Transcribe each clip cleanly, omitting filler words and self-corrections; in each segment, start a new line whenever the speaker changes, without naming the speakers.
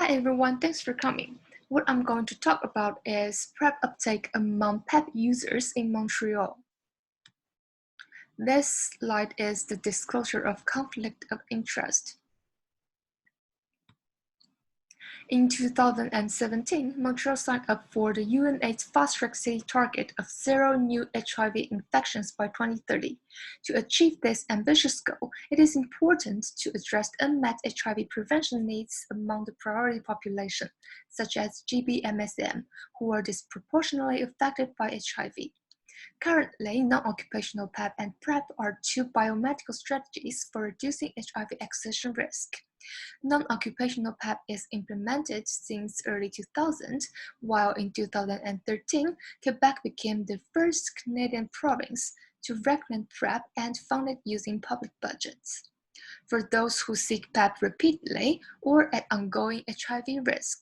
Hi everyone, thanks for coming. What I'm going to talk about is PrEP uptake among PEP users in Montreal. This slide is the disclosure of conflict of interest. In 2017, Montreal signed up for the UNAIDS fast-track city target of 0 new HIV infections by 2030. To achieve this ambitious goal, it is important to address unmet HIV prevention needs among the priority population, such as gbMSM, who are disproportionately affected by HIV. Currently, non-occupational PEP and PrEP are two biomedical strategies for reducing HIV accession risk. Non-occupational PEP is implemented since early 2000, while in 2013, Quebec became the first Canadian province to recommend PrEP and fund it using public budgets. For those who seek PEP repeatedly or at ongoing HIV risk,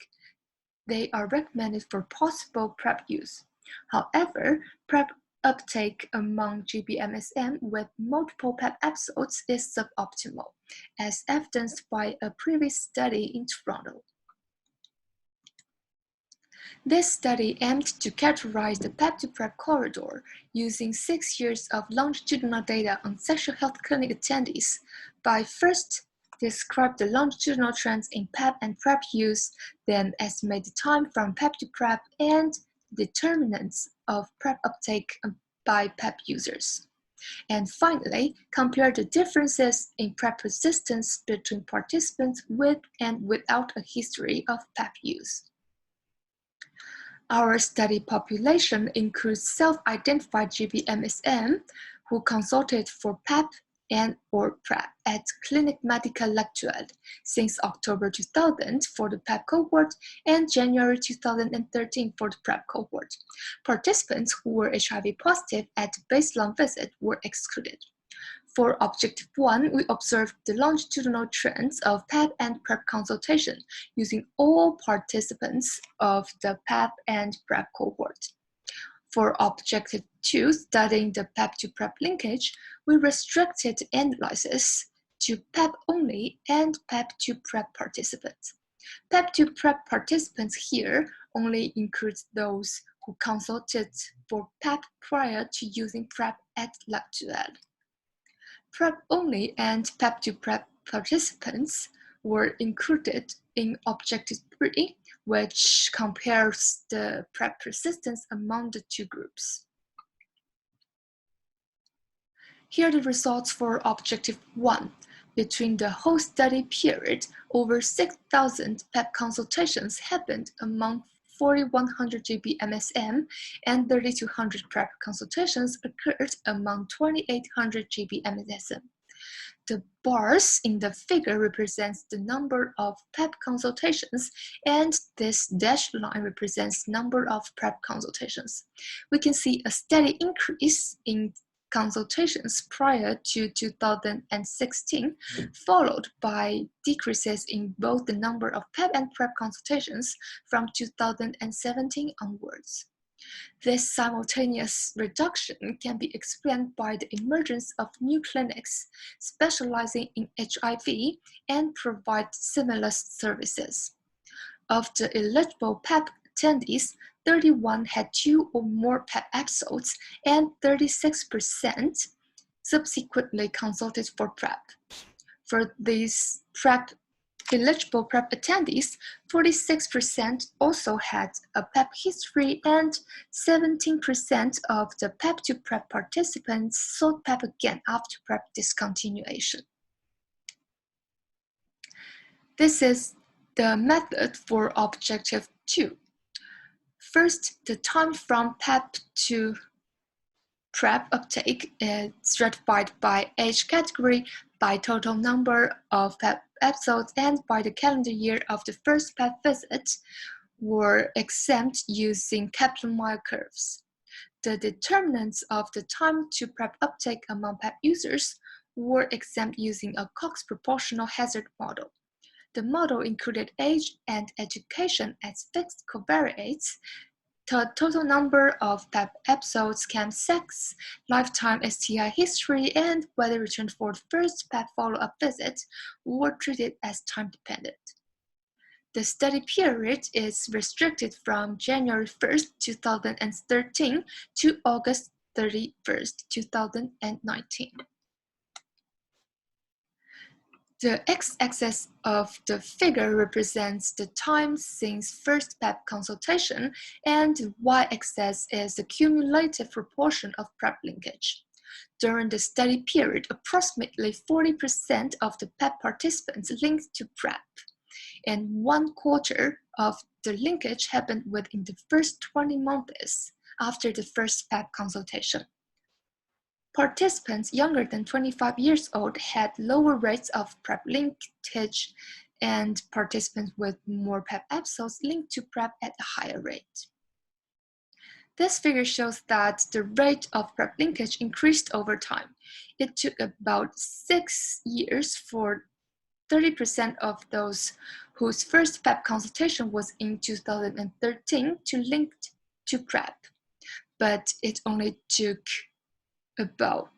they are recommended for possible PrEP use. However, PrEP uptake among gbMSM with multiple PEP episodes is suboptimal, as evidenced by a previous study in Toronto. This study aimed to characterize the PEP-to-PrEP corridor using 6 years of longitudinal data on sexual health clinic attendees by first describe the longitudinal trends in PEP and PrEP use, then estimate the time from PEP to PrEP and determinants of PrEP uptake by PEP users. And finally, compare the differences in PrEP resistance between participants with and without a history of PEP use. Our study population includes self-identified gbMSM who consulted for PEP and/or PrEP at Clinique Médicale Actuelle since October 2000 for the PEP cohort and January 2013 for the PrEP cohort. Participants who were HIV positive at the baseline visit were excluded. For Objective 1, we observed the longitudinal trends of PEP and PrEP consultation using all participants of the PEP and PrEP cohort. For Objective 2, studying the PEP-to-PrEP linkage, we restricted analysis to PEP only and PEP-to-PrEP participants. PEP-to-PrEP participants here only includes those who consulted for PEP prior to using PrEP at L'Actuelle. PrEP only and PEP-to-PrEP participants were included in Objective 3, which compares the PrEP persistence among the two groups. Here are the results for Objective 1. Between the whole study period, over 6,000 PEP consultations happened among 4,100 gbMSM and 3,200 PrEP consultations occurred among 2,800 gbMSM. The bars in the figure represents the number of PEP consultations, and this dashed line represents number of PrEP consultations. We can see a steady increase in consultations prior to 2016, followed by decreases in both the number of PEP and PrEP consultations from 2017 onwards. This simultaneous reduction can be explained by the emergence of new clinics specializing in HIV and provide similar services. Of the eligible PEP attendees, 31 had 2 or more PEP episodes, and 36% subsequently consulted for PrEP. For these eligible PrEP attendees, 46% also had a PEP history, and 17% of the PEP-to-PrEP participants sought PEP again after PrEP discontinuation. This is the method for Objective 2. First, the time from PEP to PrEP uptake is stratified by age category, by total number of PEP episodes, and by the calendar year of the first PEP visit were examined using Kaplan-Meier curves. The determinants of the time to PrEP uptake among PEP users were examined using a Cox proportional hazard model. The model included age and education as fixed covariates. The total number of PEP episodes, sex, lifetime STI history, and whether returned for the first PEP follow-up visit were treated as time-dependent. The study period is restricted from January 1st, 2013 to August 31st, 2019. The x-axis of the figure represents the time since first PEP consultation, and the y-axis is the cumulative proportion of PrEP linkage. During the study period, approximately 40% of the PEP participants linked to PrEP, and 1/4 of the linkage happened within the first 20 months after the first PEP consultation. Participants younger than 25 years old had lower rates of PrEP linkage, and participants with more PEP episodes linked to PrEP at a higher rate. This figure shows that the rate of PrEP linkage increased over time. It took about 6 years for 30% of those whose first PEP consultation was in 2013 to link to PrEP, but it only took about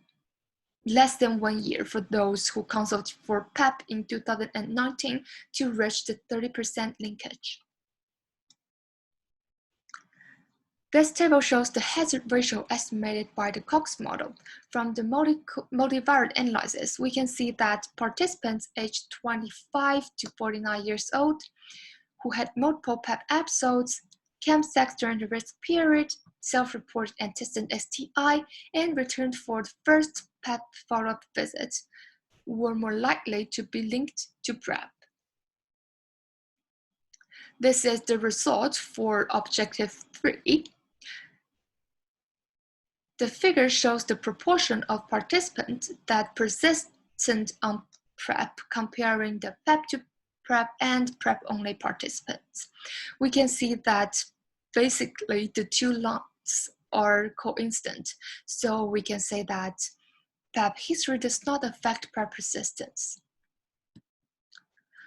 less than 1 year for those who consulted for PEP in 2019 to reach the 30% linkage. This table shows the hazard ratio estimated by the Cox model. From the multivariate analysis, we can see that participants aged 25 to 49 years old who had multiple PEP episodes, kept sex during the risk period, self-reported and tested STI, and returned for the first PEP follow-up visit were more likely to be linked to PrEP. This is the result for Objective 3. The figure shows the proportion of participants that persisted on PrEP comparing the PEP-to-PrEP and PrEP-only participants. We can see that basically the two lines are coincident, so we can say that PEP history does not affect PrEP persistence.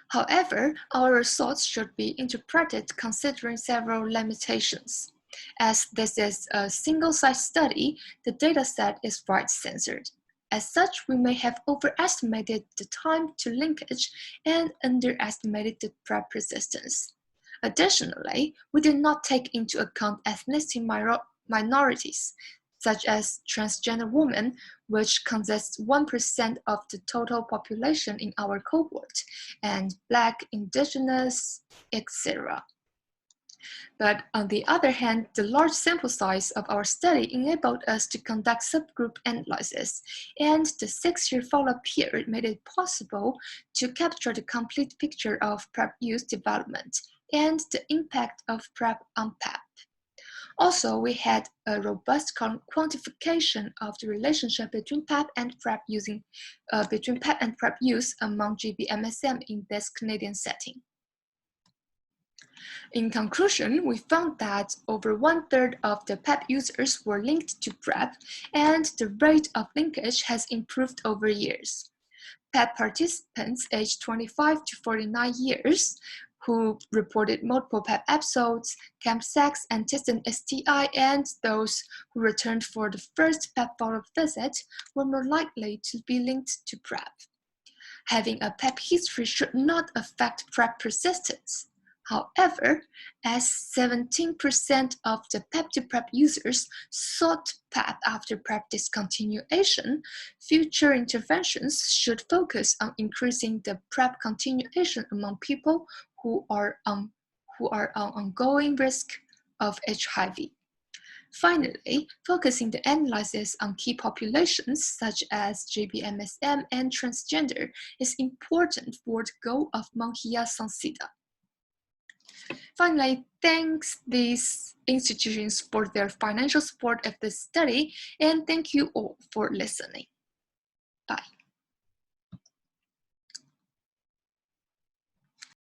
However, our results should be interpreted considering several limitations. As this is a single-site study, the dataset is right-censored. As such, we may have overestimated the time to linkage and underestimated the PrEP persistence. Additionally, we did not take into account ethnicity minorities, such as transgender women, which consists 1% of the total population in our cohort, and Black, Indigenous, etc. But on the other hand, the large sample size of our study enabled us to conduct subgroup analysis, and the 6-year follow-up period made it possible to capture the complete picture of PrEP use development and the impact of PrEP on PEP. Also, we had a robust quantification of the relationship between PEP and PrEP use among gbMSM in this Canadian setting. In conclusion, we found that over 1/3 of the PEP users were linked to PrEP, and the rate of linkage has improved over years. PEP participants aged 25 to 49 years who reported multiple PEP episodes, kept sex and tested STI, and those who returned for the first PEP follow-up visit were more likely to be linked to PrEP. Having a PEP history should not affect PrEP persistence. However, as 17% of the PEP-to-PrEP users sought PEP after PrEP discontinuation, future interventions should focus on increasing the PrEP continuation among people who are on ongoing risk of HIV. Finally, focusing the analysis on key populations such as gbMSM and transgender is important for the goal of Montréal sans sida. Finally, thanks these institutions for their financial support of this study, and thank you all for listening. Bye.